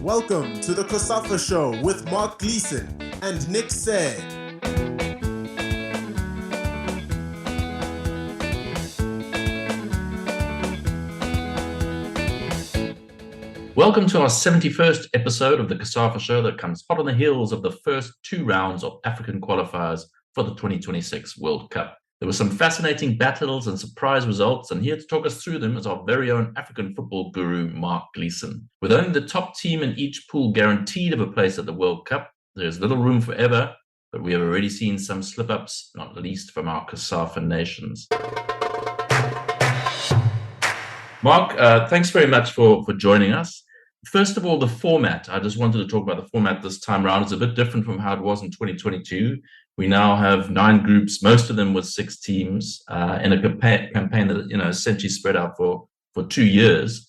Welcome to the COSAFA Show with Mark Gleeson and Nick Say. Welcome to our 71st episode of the COSAFA Show that comes hot on the heels of the first two rounds of African qualifiers for the 2026 World Cup. There were some fascinating battles and surprise results, and here to talk us through them is our very own African football guru, Mark Gleeson. With only the top team in each pool guaranteed of a place at the World Cup, there's little room for error, but we have already seen some slip-ups, not least from our COSAFA nations. Mark, thanks very much for joining us. First of all, the format. I just wanted to talk about the format this time around. It's a bit different from how it was in 2022. We now have 9 groups, most of them with 6 teams, in a campaign that essentially spread out for 2 years.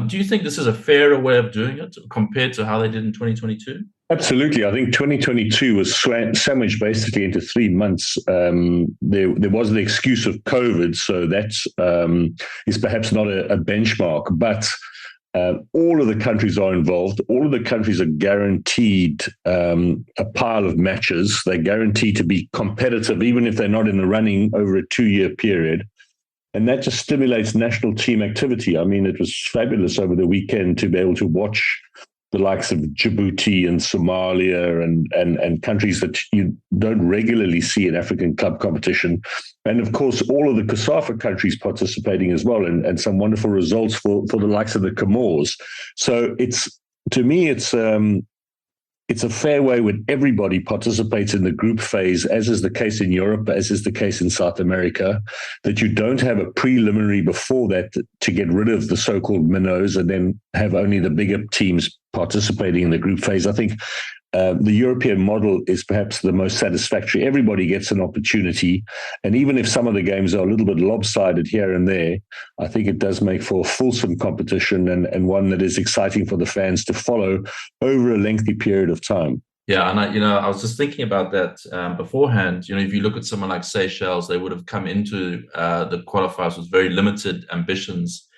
Do you think this is a fairer way of doing it compared to how they did in 2022? Absolutely. I think 2022 was sandwiched basically into 3 months. There was the excuse of COVID, so that is perhaps not a benchmark, but all of the countries are involved. All of the countries are guaranteed a pile of matches. They're guaranteed to be competitive, even if they're not in the running over a 2-year period. And that just stimulates national team activity. I mean, it was fabulous over the weekend to be able to watch the likes of Djibouti and Somalia and countries that you don't regularly see in African club competition. And of course, all of the COSAFA countries participating as well, and some wonderful results for the likes of the Comoros. So to me, it's a fair way when everybody participates in the group phase, as is the case in Europe, as is the case in South America, that you don't have a preliminary before that to get rid of the so-called minnows and then have only the bigger teams participating in the group phase. I think the European model is perhaps the most satisfactory. Everybody gets an opportunity. And even if some of the games are a little bit lopsided here and there, I think it does make for a fulsome competition and one that is exciting for the fans to follow over a lengthy period of time. Yeah, and I was just thinking about that beforehand. If you look at someone like Seychelles, they would have come into the qualifiers with very limited ambitions.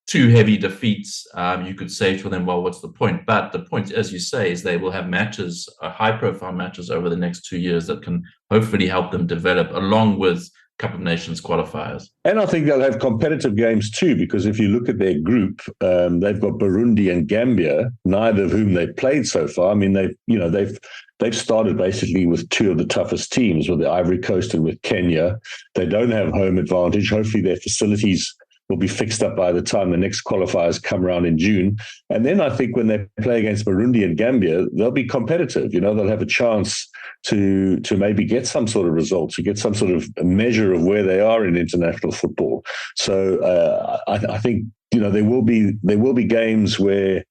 2 heavy defeats, you could say to them, well, what's the point? But the point, as you say, is they will have matches, high-profile matches over the next 2 years that can hopefully help them develop, along with Cup of Nations qualifiers. And I think they'll have competitive games too, because if you look at their group, they've got Burundi and Gambia, neither of whom they've played so far. I mean, they've started basically with 2 of the toughest teams, with the Ivory Coast and with Kenya. They don't have home advantage. Hopefully their facilities will be fixed up by the time the next qualifiers come around in June. And then I think when they play against Burundi and Gambia, they'll be competitive. They'll have a chance to maybe get some sort of result, to get some sort of measure of where they are in international football. So I think, there will be games where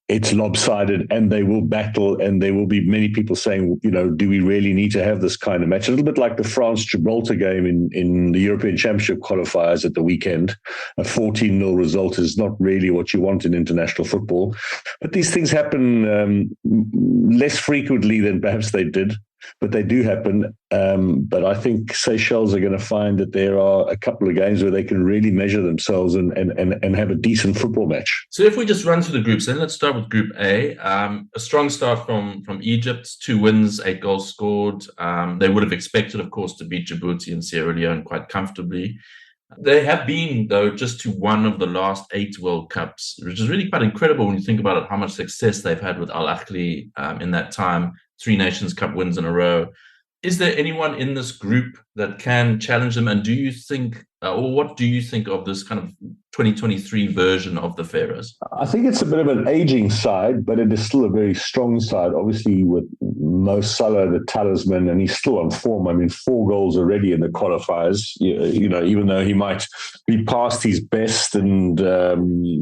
it's lopsided and they will battle, and there will be many people saying, do we really need to have this kind of match? A little bit like the France-Gibraltar game in the European Championship qualifiers at the weekend. A 14-0 result is not really what you want in international football. But these things happen less frequently than perhaps they did, but they do happen. But I think Seychelles are going to find that there are a couple of games where they can really measure themselves and have a decent football match. So if we just run through the groups, then let's start with Group A. A strong start from Egypt, 2 wins, 8 goals scored. They would have expected, of course, to beat Djibouti and Sierra Leone quite comfortably. They have been, though, just to one of the last 8 World Cups, which is really quite incredible when you think about it, how much success they've had with Al Ahly in that time. 3 Nations Cup wins in a row. Is there anyone in this group that can challenge them? And do you think, or what do you think of this kind of 2023 version of the Pharaohs? I think it's a bit of an aging side, but it is still a very strong side. Obviously, with Mo Salah, the talisman, and he's still on form. I mean, 4 goals already in the qualifiers. Even though he might be past his best and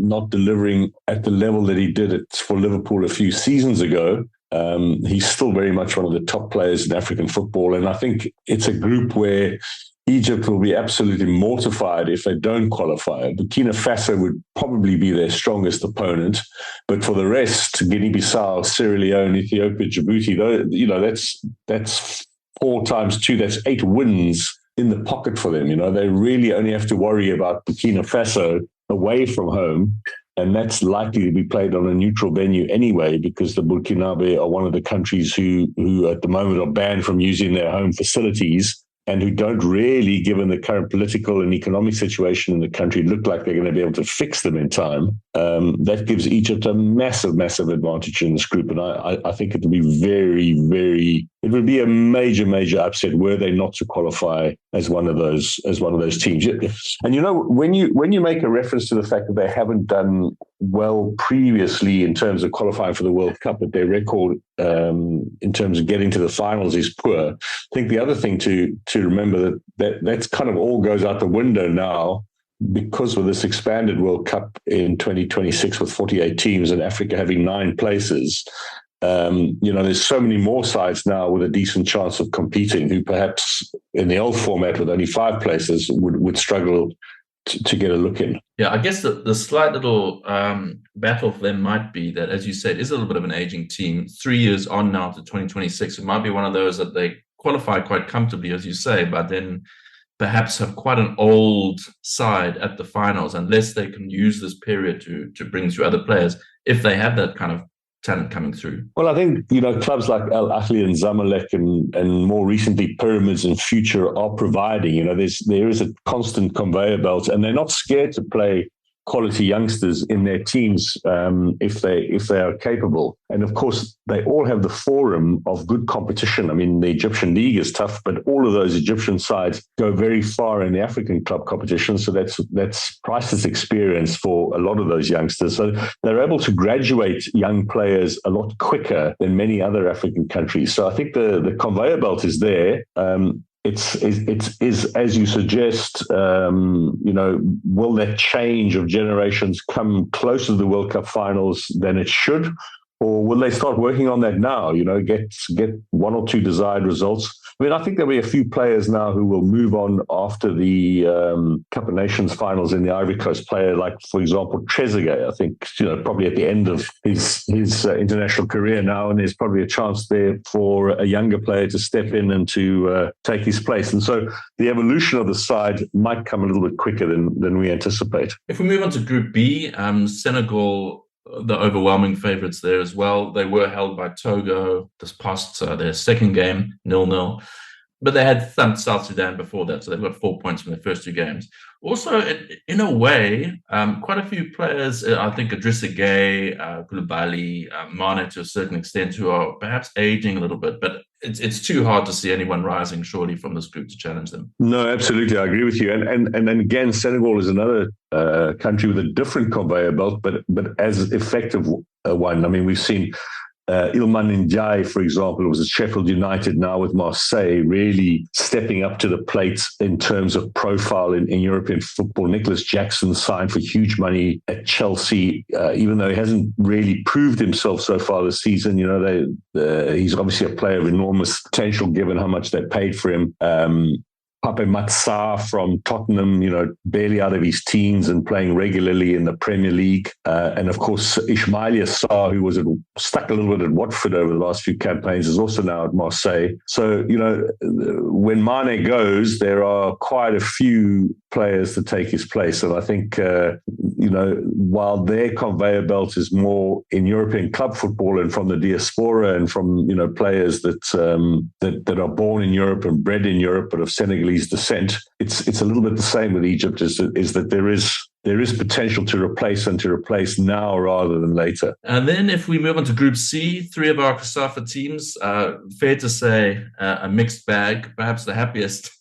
not delivering at the level that he did it for Liverpool a few seasons ago, he's still very much one of the top players in African football. And I think it's a group where Egypt will be absolutely mortified if they don't qualify. Burkina Faso would probably be their strongest opponent. But for the rest, Guinea-Bissau, Sierra Leone, Ethiopia, Djibouti, that's 4 times 2, that's 8 wins in the pocket for them. They really only have to worry about Burkina Faso away from home. and that's likely to be played on a neutral venue anyway, because the Burkinabe are one of the countries who at the moment are banned from using their home facilities, and who don't really, given the current political and economic situation in the country, look like they're going to be able to fix them in time. That gives Egypt a massive, massive advantage in this group. And I think it would be it would be a major, major upset were they not to qualify as one of those teams. And when you make a reference to the fact that they haven't done well previously in terms of qualifying for the World Cup, but their record in terms of getting to the finals is poor. I think the other thing to remember that's kind of all goes out the window now, because of this expanded World Cup in 2026 with 48 teams and Africa having 9 places. There's so many more sides now with a decent chance of competing, who perhaps in the old format with only 5 places would struggle to get a look in. Yeah, I guess the slight little battle for them might be that, as you said, is a little bit of an aging team. 3 years on now to 2026. It might be one of those that they qualify quite comfortably, as you say, but then perhaps have quite an old side at the finals, unless they can use this period to bring through other players, if they have that kind of talent coming through. Well, I think, clubs like Al Ahly and Zamalek and more recently Pyramids and Future are providing, there is a constant conveyor belt, and they're not scared to play quality youngsters in their teams if they are capable. And of course, they all have the forum of good competition. I mean, the Egyptian league is tough, but all of those Egyptian sides go very far in the African club competition. So that's priceless experience for a lot of those youngsters. So they're able to graduate young players a lot quicker than many other African countries. So I think the conveyor belt is there. It's as you suggest, will that change of generations come closer to the World Cup finals than it should? Or will they start working on that now, get 1 or 2 desired results? I mean, I think there'll be a few players now who will move on after the Cup of Nations finals in the Ivory Coast. Player like, for example, Trezeguet, I think, probably at the end of his international career now, and there's probably a chance there for a younger player to step in and to take his place. And so the evolution of the side might come a little bit quicker than we anticipate. If we move on to Group B, Senegal, the overwhelming favourites there as well. They were held by Togo this past their second game, 0-0. But they had thumped South Sudan before that, so they've got 4 points from their first 2 games. Also, in a way, quite a few players, I think Idrissa Gueye, Koulibaly, Mane to a certain extent, who are perhaps aging a little bit, but it's too hard to see anyone rising, surely, from this group to challenge them. No, absolutely. I agree with you. And then again, Senegal is another country with a different conveyor belt, but as effective one. I mean, we've seen Ilman Ndiaye, for example, was at Sheffield United, now with Marseille, really stepping up to the plate in terms of profile in European football. Nicholas Jackson signed for huge money at Chelsea, even though he hasn't really proved himself so far this season. He's obviously a player of enormous potential given how much they paid for him. Pape Matsar from Tottenham, barely out of his teens and playing regularly in the Premier League. And of course, Ismaila Sarr, who was stuck a little bit at Watford over the last few campaigns, is also now at Marseille. So, when Mane goes, there are quite a few players to take his place. And I think, while their conveyor belt is more in European club football and from the diaspora and from, players that are born in Europe and bred in Europe but of Senegalese descent, it's a little bit the same with Egypt, is that there is potential to replace now rather than later. And then if we move on to Group C, 3 of our COSAFA teams, fair to say a mixed bag. Perhaps the happiest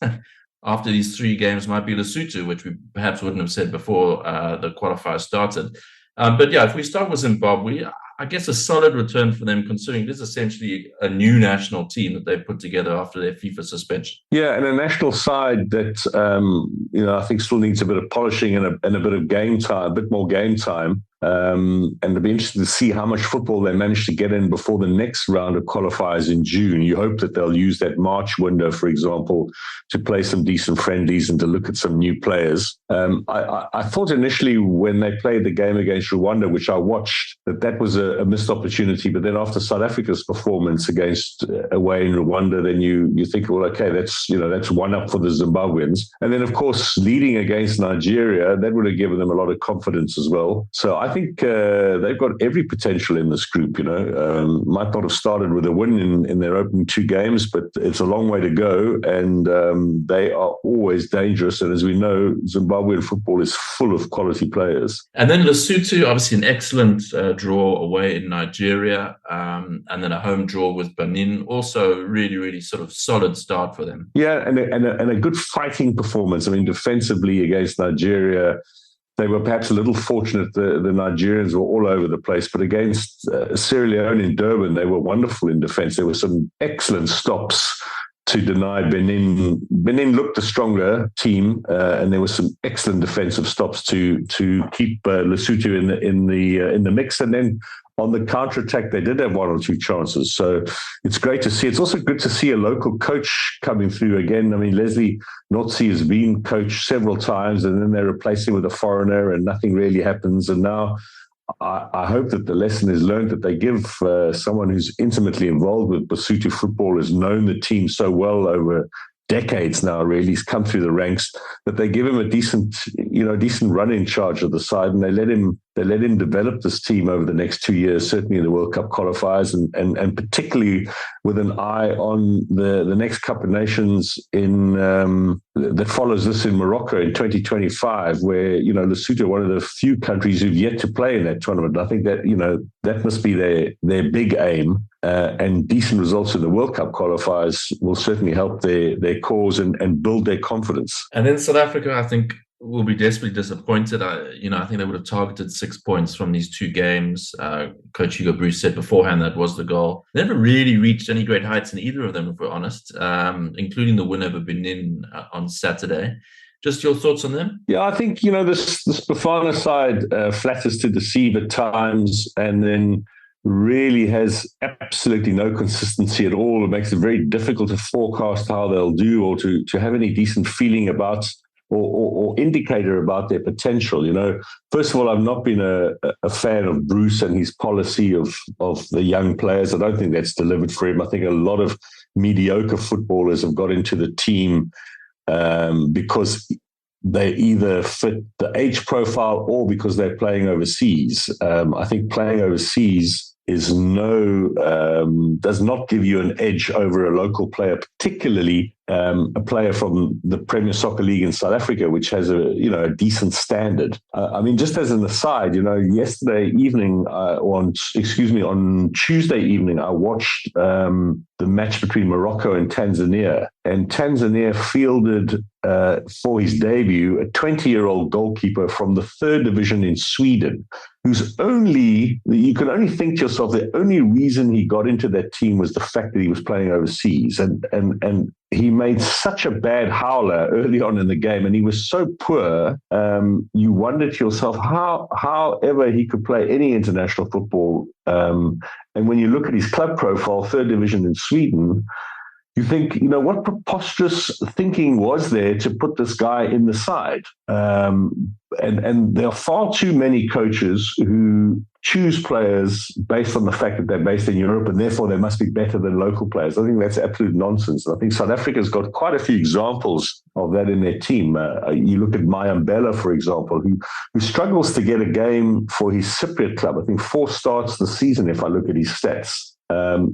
after these 3 games might be Lesotho, which we perhaps wouldn't have said before the qualifier started. But yeah, if we start with Zimbabwe, I guess a solid return for them, considering this is essentially a new national team that they've put together after their FIFA suspension. Yeah, and a national side that I think still needs a bit of polishing and a bit of game time, a bit more game time. And it'll be interesting to see how much football they manage to get in before the next round of qualifiers in June. You hope that they'll use that March window, for example, to play some decent friendlies and to look at some new players. I thought initially when they played the game against Rwanda, which I watched, that was a missed opportunity. But then after South Africa's performance away in Rwanda, then you think, well, okay, that's one up for the Zimbabweans. And then, of course, leading against Nigeria, that would have given them a lot of confidence as well. So I I think they've got every potential in this group. Might not have started with a win in their opening 2 games, but it's a long way to go, and they are always dangerous. And as we know, Zimbabwean football is full of quality players. And then Lesotho, obviously an excellent draw away in Nigeria, and then a home draw with Benin. Also, really, really sort of solid start for them. Yeah, and a good fighting performance. I mean, defensively against Nigeria, they were perhaps a little fortunate. The Nigerians were all over the place, but against Sierra Leone in Durban, they were wonderful in defence. There were some excellent stops to deny Benin. Benin looked a stronger team, and there were some excellent defensive stops to keep Lesotho in the mix. And then on the counter-attack, they did have 1 or 2 chances. So it's great to see. It's also good to see a local coach coming through again. I mean, Leslie Notsi has been coached several times, and then they replace him with a foreigner, and nothing really happens. And now I hope that the lesson is learned, that they give someone who's intimately involved with Lesotho football, has known the team so well over decades now, really. He's come through the ranks, that they give him a decent run in charge of the side, and they let him develop this team over the next 2 years, certainly in the World Cup qualifiers, and particularly with an eye on the next Cup of Nations that follows this in Morocco in 2025, where Lesotho are one of the few countries who've yet to play in that tournament. I think that that must be their big aim. And decent results in the World Cup qualifiers will certainly help their cause and build their confidence. And then South Africa, I think, will be desperately disappointed. I think they would have targeted 6 points from these 2 games. Coach Hugo Bruce said beforehand that was the goal. They never really reached any great heights in either of them, if we're honest, including the win over Benin on Saturday. Just your thoughts on them? Yeah, I think, this Bafana side flatters to deceive at times, and then really has absolutely no consistency at all. It makes it very difficult to forecast how they'll do, or to have any decent feeling about or indicator about their potential. First of all, I've not been a fan of Bruce and his policy of the young players. I don't think that's delivered for him. I think a lot of mediocre footballers have got into the team because they either fit the age profile or because they're playing overseas. I think playing overseas does not give you an edge over a local player, particularly a player from the Premier Soccer League in South Africa, which has a decent standard. Just as an aside, yesterday evening, on Tuesday evening, I watched the match between Morocco and Tanzania, and Tanzania fielded for his debut a 20-year-old goalkeeper from the 3rd division in Sweden, you can only think to yourself, the only reason he got into that team was the fact that he was playing overseas, and he made such a bad howler early on in the game, and he was so poor, you wonder to yourself how ever he could play any international football. And when you look at his club profile, 3rd division in Sweden, you think, what preposterous thinking was there to put this guy in the side? And there are far too many coaches who choose players based on the fact that they're based in Europe and therefore they must be better than local players. I think that's absolute nonsense. I think South Africa's got quite a few examples of that in their team. You look at Mayambela, for example, who struggles to get a game for his Cypriot club. I think 4 starts this season, if I look at his stats.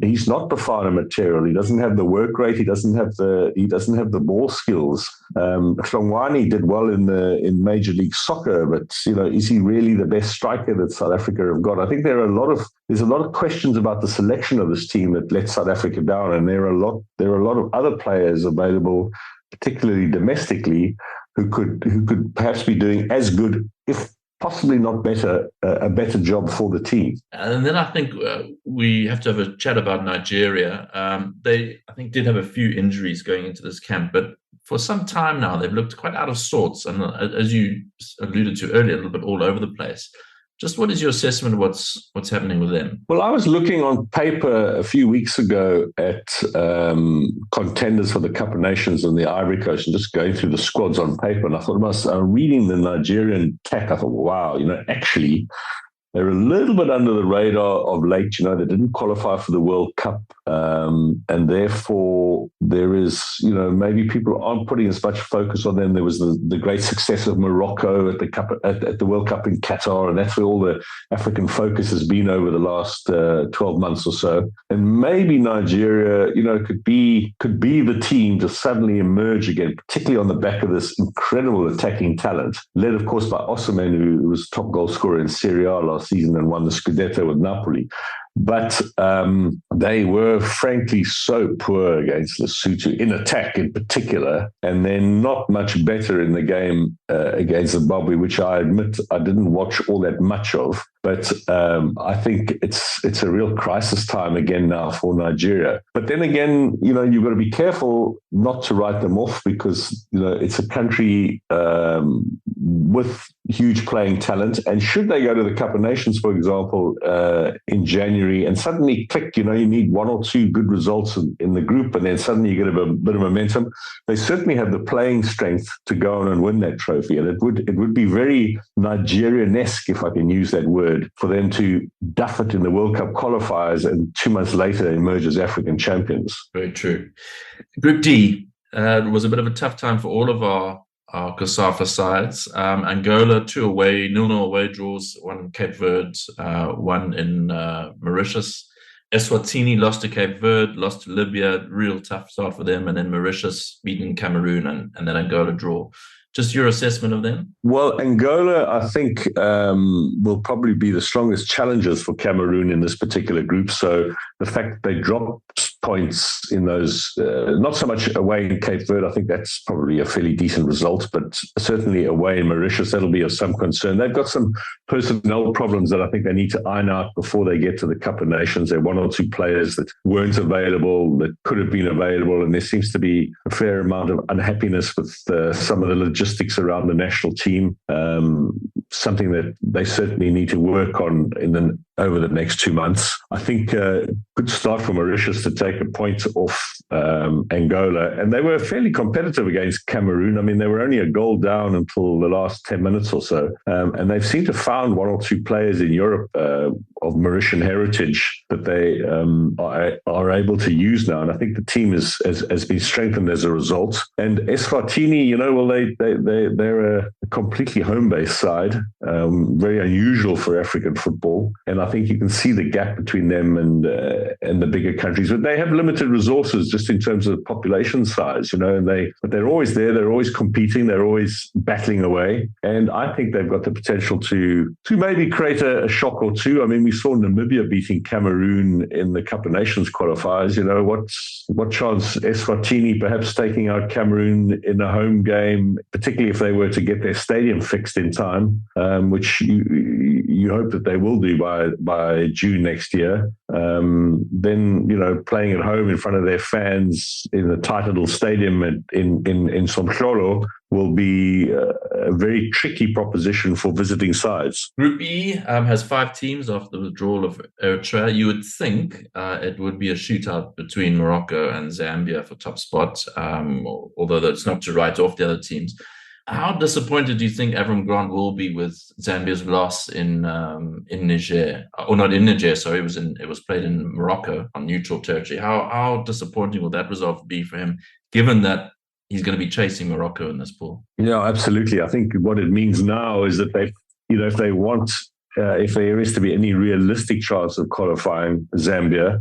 He's not Bafana material. He doesn't have the work rate. He doesn't have the ball skills. Hlongwane did well in Major League Soccer, but is he really the best striker that South Africa have got? I think there's a lot of questions about the selection of this team that let South Africa down, and there are a lot of other players available, particularly domestically, who could perhaps be doing as good, if possibly not better, a better job for the team. And then I think we have to have a chat about Nigeria. They, I think, did have a few injuries going into this camp, but for some time now, they've looked quite out of sorts. And as you alluded to earlier, a little bit all over the place. Just what is your assessment of what's happening with them? Well, I was looking on paper a few weeks ago at contenders for the Cup of Nations in the Ivory Coast and just going through the squads on paper. And I thought, reading the Nigerian tack, I thought, wow, actually, They're a little bit under the radar of late. They didn't qualify for the World Cup. And therefore, there is, maybe people aren't putting as much focus on them. There was the great success of Morocco at the World Cup in Qatar, and that's where all the African focus has been over the last 12 months or so. And maybe Nigeria, could be the team to suddenly emerge again, particularly on the back of this incredible attacking talent, led, of course, by Osimhen, who was top goal scorer in Serie A last season and won the Scudetto with Napoli. But they were frankly so poor against Lesotho, in attack in particular, and then not much better in the game against Zimbabwe, which I admit I didn't watch all that much of. But I think it's a real crisis time again now for Nigeria. But then again, you've got to be careful not to write them off, because it's a country with huge playing talent. And should they go to the Cup of Nations, for example, in January, and suddenly click, you need one or two good results in the group, and then suddenly you get a bit of momentum, they certainly have the playing strength to go on and win that trophy. And it would be very Nigerian-esque, if I can use that word, for them to duff it in the World Cup qualifiers and 2 months later emerge as African champions. Very true. Group D was a bit of a tough time for all of our COSAFA sides. Angola, 0-0 away draws, one in Cape Verde, one in Mauritius. Eswatini lost to Cape Verde, lost to Libya, real tough start for them, and then Mauritius beating Cameroon, and then Angola draw. Just your assessment of them? Well, Angola, I think, will probably be the strongest challengers for Cameroon in this particular group. So the fact that they dropped points in those, not so much away in Cape Verde, I think that's probably a fairly decent result, but certainly away in Mauritius, that'll be of some concern. They've got some personnel problems that I think they need to iron out before they get to the Cup of Nations. There are one or two players that weren't available, that could have been available, and there seems to be a fair amount of unhappiness with some of the logistics around the national team, something that they certainly need to work on over the next 2 months. I think a good start for Mauritius to take a point off Angola, and they were fairly competitive against Cameroon. I mean, they were only a goal down until the last 10 minutes or so, and they've seemed to have found one or two players in Europe of Mauritian heritage that they are able to use now, and I think the team has been strengthened as a result. And Eswatini, they're a completely home-based side, very unusual for African football, and I think you can see the gap between them and the bigger countries. But they have limited resources just in terms of population size, but they're always there. They're always competing. They're always battling away. And I think they've got the potential to maybe create a shock or two. I mean, we saw Namibia beating Cameroon in the Cup of Nations qualifiers. What chance Eswatini perhaps taking out Cameroon in a home game, particularly if they were to get their stadium fixed in time, which you hope that they will do by June next year. Then, playing at home in front of their fans in the tight little stadium in Somhlolo will be a very tricky proposition for visiting sides. Group E has 5 teams after the withdrawal of Eritrea. You would think it would be a shootout between Morocco and Zambia for top spot, although that's not to write off the other teams. How disappointed do you think Avram Grant will be with Zambia's loss in Niger, or not in Niger? Sorry, it was played in Morocco on neutral territory. How disappointing will that result be for him, given that he's going to be chasing Morocco in this pool? Yeah, absolutely. I think what it means now is that if there is to be any realistic chance of qualifying Zambia,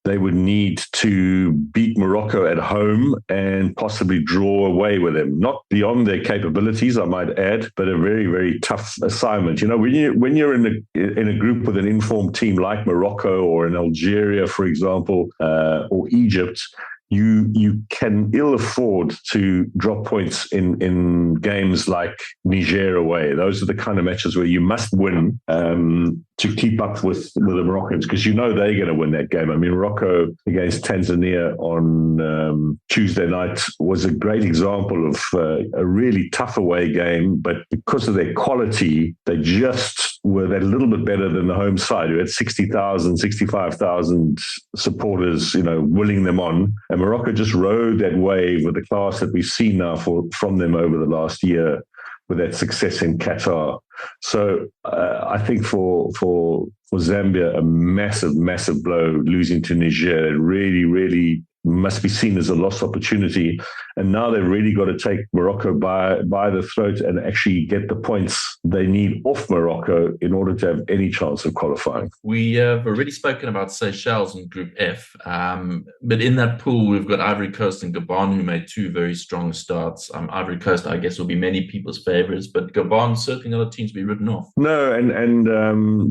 they would need to beat Morocco at home and possibly draw away with them. Not beyond their capabilities, I might add, but a very, very tough assignment. When you're in a group with an informed team like Morocco or in Algeria, for example, or Egypt, you can ill afford to drop points in games like Niger away. Those are the kind of matches where you must win to keep up with the Moroccans, because they're going to win that game. I mean, Morocco against Tanzania on Tuesday night was a great example of a really tough away game, but because of their quality, they just were that little bit better than the home side, who had 60,000, 65,000 supporters, willing them on. And Morocco just rode that wave with the class that we've seen now from them over the last year that success in Qatar. So I think for Zambia, a massive blow losing to Niger. It really must be seen as a lost opportunity. And now they've really got to take Morocco by the throat and actually get the points they need off Morocco in order to have any chance of qualifying. We have already spoken about Seychelles in Group F, but in that pool, we've got Ivory Coast and Gabon, who made two very strong starts. Ivory Coast, I guess, will be many people's favourites, but Gabon certainly not a team to be written off. No, and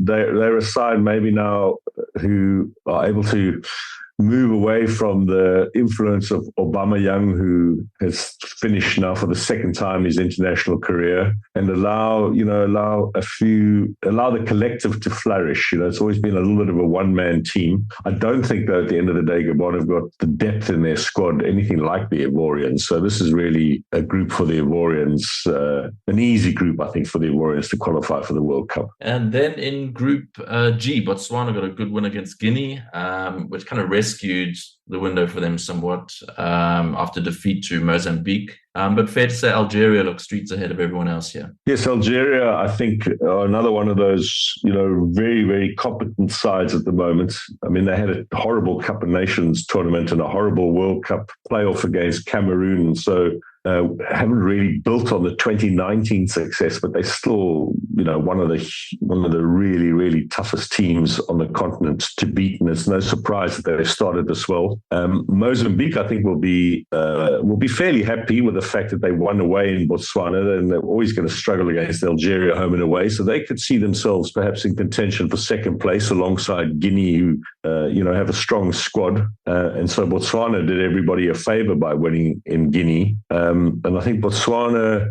they're a side maybe now who are able to move away from the influence of Aubameyang, who has finished now for the second time his international career, and allow the collective to flourish. It's always been a little bit of a one-man team. I don't think, though, at the end of the day, Gabon have got the depth in their squad, anything like the Ivorians. So this is really a group for the Ivorians, an easy group, I think, for the Ivorians to qualify for the World Cup. And then in Group G, Botswana got a good win against Guinea, which kind of rescued the window for them somewhat after defeat to Mozambique. But fair to say Algeria looks streets ahead of everyone else here. Yes, Algeria, I think, are another one of those, very, very competent sides at the moment. I mean, they had a horrible Cup of Nations tournament and a horrible World Cup playoff against Cameroon. So haven't really built on the 2019 success, but they're still, one of the really, really toughest teams on the continent to beat. And it's no surprise that they've started this well. Mozambique, I think, will be fairly happy with the fact that they won away in Botswana, and they're always going to struggle against Algeria home and away. So they could see themselves perhaps in contention for second place alongside Guinea, who have a strong squad. And so Botswana did everybody a favour by winning in Guinea. And I think Botswana,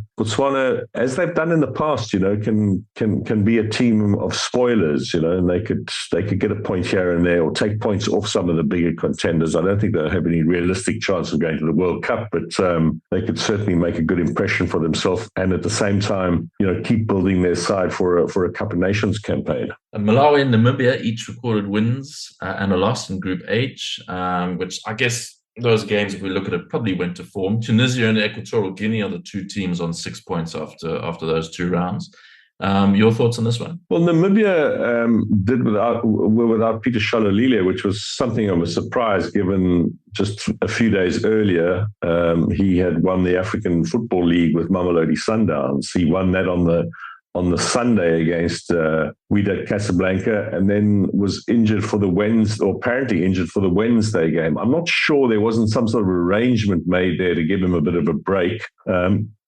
as they've done in the past, can be a team of spoilers, and they could get a point here and there or take points off some of the bigger contenders. I don't think they'll have any realistic chance of going to the World Cup, but they could certainly make a good impression for themselves, and at the same time, keep building their side for a Cup of Nations campaign. Malawi and Namibia each recorded wins and a loss in Group H, which I guess those games, if we look at it, probably went to form. Tunisia and Equatorial Guinea are the two teams on 6 points after those two rounds. Your thoughts on this one? Well, Namibia were without Peter Shalolile, which was something of a surprise given just a few days earlier he had won the African Football League with Mamelodi Sundowns. He won that on the Sunday against Wydad Casablanca, and then was injured for the Wednesday, or apparently injured for the Wednesday game. I'm not sure there wasn't some sort of arrangement made there to give him a bit of a break.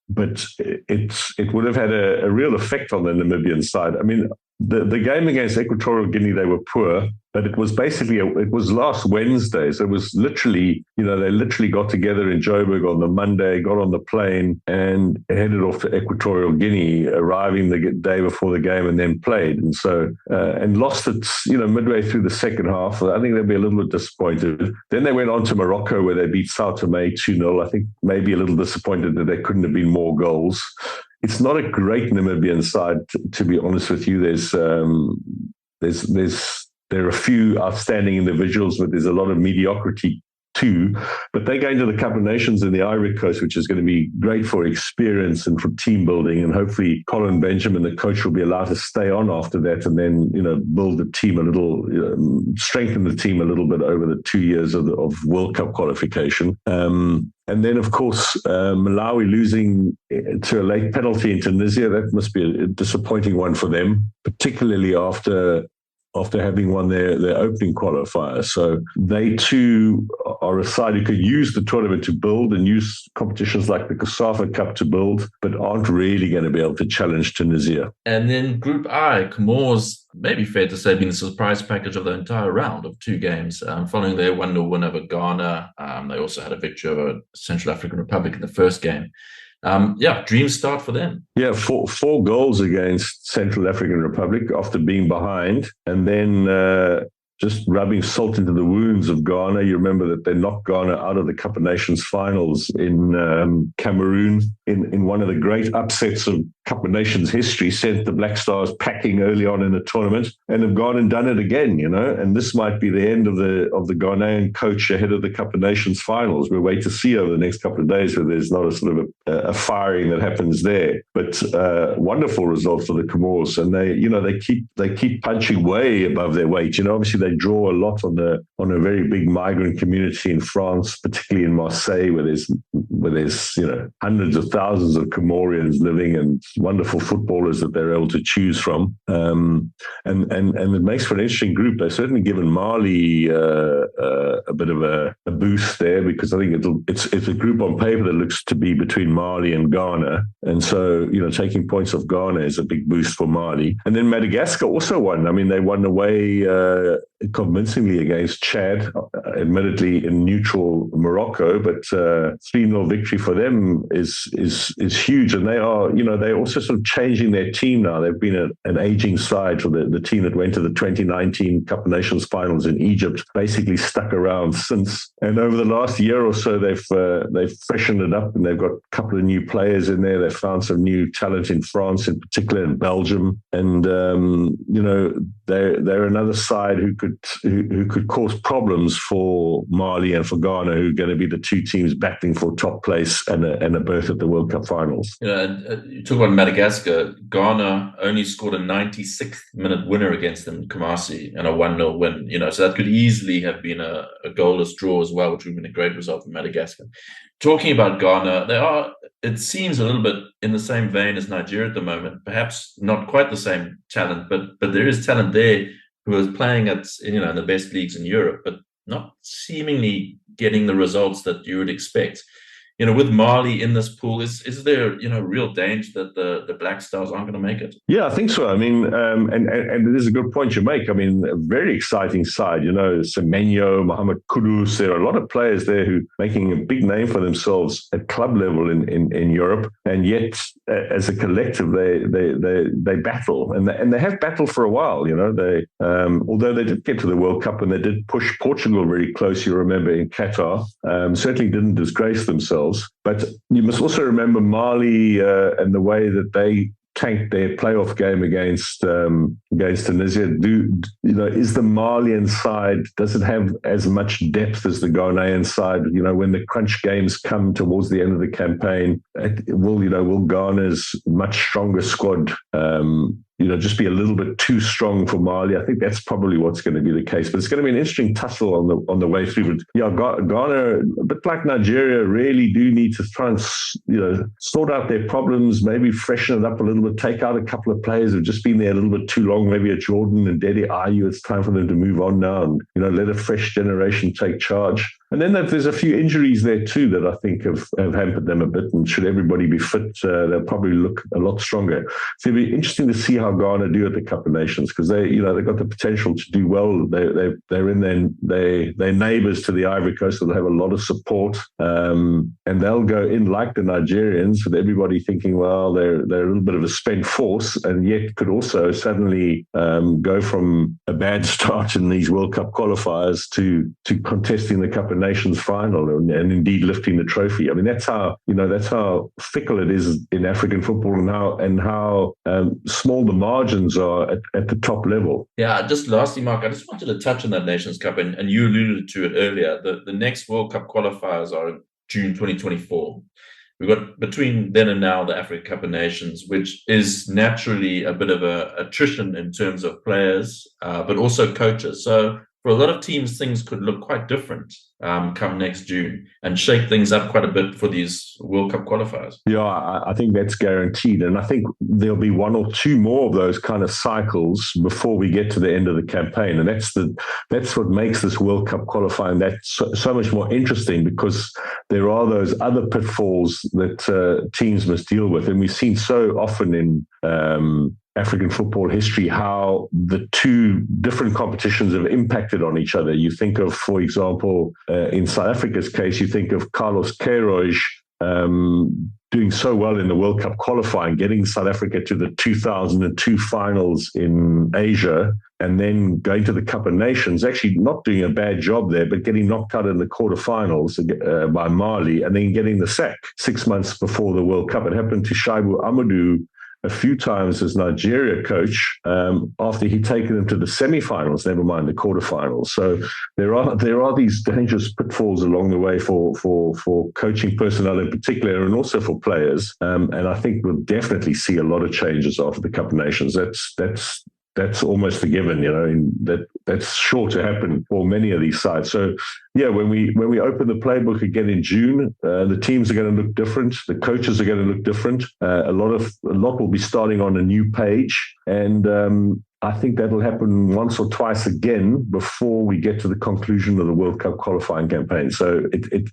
But it would have had a real effect on the Namibian side. I mean, the game against Equatorial Guinea, they were poor, but it was basically, it was last Wednesday. So it was literally, they literally got together in Joburg on the Monday, got on the plane and headed off to Equatorial Guinea, arriving the day before the game, and then played. And so, and lost it, midway through the second half. I think they'll be a little bit disappointed. Then they went on to Morocco, where they beat Sao Tome 2-0. I think maybe a little disappointed that there couldn't have been more goals. It's not a great Namibian side, to be honest with you. There are a few outstanding individuals, but there's a lot of mediocrity too. But they go into the Cup of Nations in the Ivory Coast, which is going to be great for experience and for team building. And hopefully Colin Benjamin, the coach, will be allowed to stay on after that and then, build the team a little, strengthen the team a little bit over the 2 years of World Cup qualification. And then, of course, Malawi losing to a late penalty in Tunisia, that must be a disappointing one for them, particularly after having won their opening qualifier. So they too are a side who could use the tournament to build and use competitions like the COSAFA Cup to build, but aren't really going to be able to challenge Tunisia. And then Group I, Comoros, maybe fair to say, been the surprise package of the entire round of two games. Following their 1-0 win over Ghana, they also had a victory over Central African Republic in the first game. Dream start for them. Yeah, four goals against Central African Republic after being behind, and then just rubbing salt into the wounds of Ghana. You remember that they knocked Ghana out of the Cup of Nations finals in Cameroon in one of the great upsets of Cup of Nations history, sent the Black Stars packing early on in the tournament and have gone and done it again, and this might be the end of the Ghanaian coach ahead of the Cup of Nations finals. We'll wait to see over the next couple of days whether there's not a sort of a firing that happens there. But wonderful result for the Comoros, and they keep punching way above their weight. Obviously they draw a lot on a very big migrant community in France, particularly in Marseille, where there's hundreds of thousands of Comorians living and wonderful footballers that they're able to choose from. And it makes for an interesting group. They've certainly given Mali a bit of a boost there, because I think it's a group on paper that looks to be between Mali and Ghana. And so, taking points off Ghana is a big boost for Mali. And then Madagascar also won. I mean, they won away convincingly against Chad, admittedly in neutral Morocco, but 3-0 victory for them is huge. And they're also sort of changing their team now. They've been an aging side for the team that went to the 2019 Cup of Nations finals in Egypt, basically stuck around since. And over the last year or so, they've freshened it up, and they've got a couple of new players in there. They've found some new talent in France, in particular in Belgium, and they're another side who could cause problems for Mali and for Ghana, who are going to be the two teams battling for top place and a berth at the World Cup finals. You talk about Madagascar. Ghana only scored a 96th minute winner against them in Kumasi and a 1-0 win. So that could easily have been a goalless draw as well, which would have been a great result for Madagascar. Talking about Ghana, it seems a little bit in the same vein as Nigeria at the moment. Perhaps not quite the same talent, but there is talent there who is playing at in the best leagues in Europe, but not seemingly getting the results that you would expect. With Mali in this pool, is there real danger that the Black Stars aren't going to make it? Yeah, I think so. I mean, and it is a good point you make. I mean, a very exciting side. Semenyo, Mohamed Kudus. There are a lot of players there who are making a big name for themselves at club level in Europe, and yet as a collective they battle, and they have battled for a while. They although they did get to the World Cup and they did push Portugal very close. You remember in Qatar, certainly didn't disgrace themselves. But you must also remember Mali and the way that they tanked their playoff game against Tunisia. Is the Malian side, does it have as much depth as the Ghanaian side? When the crunch games come towards the end of the campaign, will Ghana's much stronger squad just be a little bit too strong for Mali? I think that's probably what's going to be the case. But it's going to be an interesting tussle on the way through. But Ghana, a bit like Nigeria, really do need to try and sort out their problems, maybe freshen it up a little bit, take out a couple of players who've just been there a little bit too long, maybe a Jordan and Dede Ayew. It's time for them to move on now and let a fresh generation take charge. And then there's a few injuries there too that I think have hampered them a bit. And should everybody be fit, they'll probably look a lot stronger. So it'll be interesting to see how Ghana do at the Cup of Nations, because they've got the potential to do well. They're in their neighbours to the Ivory Coast, so they'll have a lot of support, and they'll go in like the Nigerians, with everybody thinking, well, they're a little bit of a spent force, and yet could also suddenly go from a bad start in these World Cup qualifiers to contesting the Cup of Nations final and indeed lifting the trophy. I mean, that's how fickle it is in African football, and how small the margins are at the top level. Yeah, just lastly, Mark, I just wanted to touch on that Nations Cup, and you alluded to it earlier. The next World Cup qualifiers are in June 2024. We've got between then and now the Africa Cup of Nations, which is naturally a bit of a attrition in terms of players, but also coaches. So for a lot of teams, things could look quite different come next June and shake things up quite a bit for these World Cup qualifiers. Yeah, I think that's guaranteed. And I think there'll be one or two more of those kind of cycles before we get to the end of the campaign. And that's what makes this World Cup qualifying that so much more interesting, because there are those other pitfalls that teams must deal with. And we've seen so often in African football history how the two different competitions have impacted on each other. You think of, for example, in South Africa's case, you think of Carlos Queiroz doing so well in the World Cup qualifying, getting South Africa to the 2002 finals in Asia, and then going to the Cup of Nations, actually not doing a bad job there, but getting knocked out in the quarterfinals by Mali, and then getting the sack 6 months before the World Cup. It happened to Shaibu Amadou a few times as Nigeria coach after he'd taken them to the semi-finals, never mind the quarterfinals. So there are these dangerous pitfalls along the way for coaching personnel in particular, and also for players. And I think we'll definitely see a lot of changes after the Cup of Nations. That's almost a given, that's sure to happen for many of these sides. So, yeah, when we open the playbook again in June, the teams are going to look different. The coaches are going to look different. A lot will be starting on a new page, and I think that'll happen once or twice again before we get to the conclusion of the World Cup qualifying campaign. So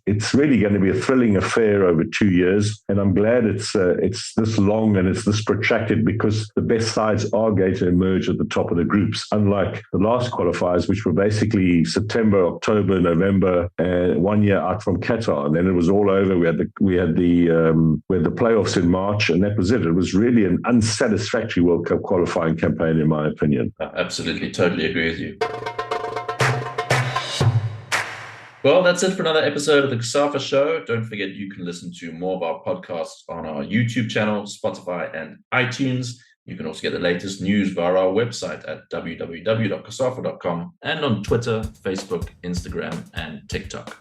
it's really going to be a thrilling affair over 2 years, and I'm glad it's this long and it's this protracted, because the best sides are going to emerge at the top of the groups, unlike the last qualifiers, which were basically September, October, November, and 1 year out from Qatar, and then it was all over. We had the playoffs in March, and that was it. It was really an unsatisfactory World Cup qualifying campaign, in my opinion. Absolutely, totally agree with you. Well, that's it for another episode of the COSAFA Show. Don't forget you can listen to more of our podcasts on our YouTube channel, Spotify, and iTunes. You can also get the latest news via our website at www.cosafa.com and on Twitter, Facebook, Instagram, and TikTok.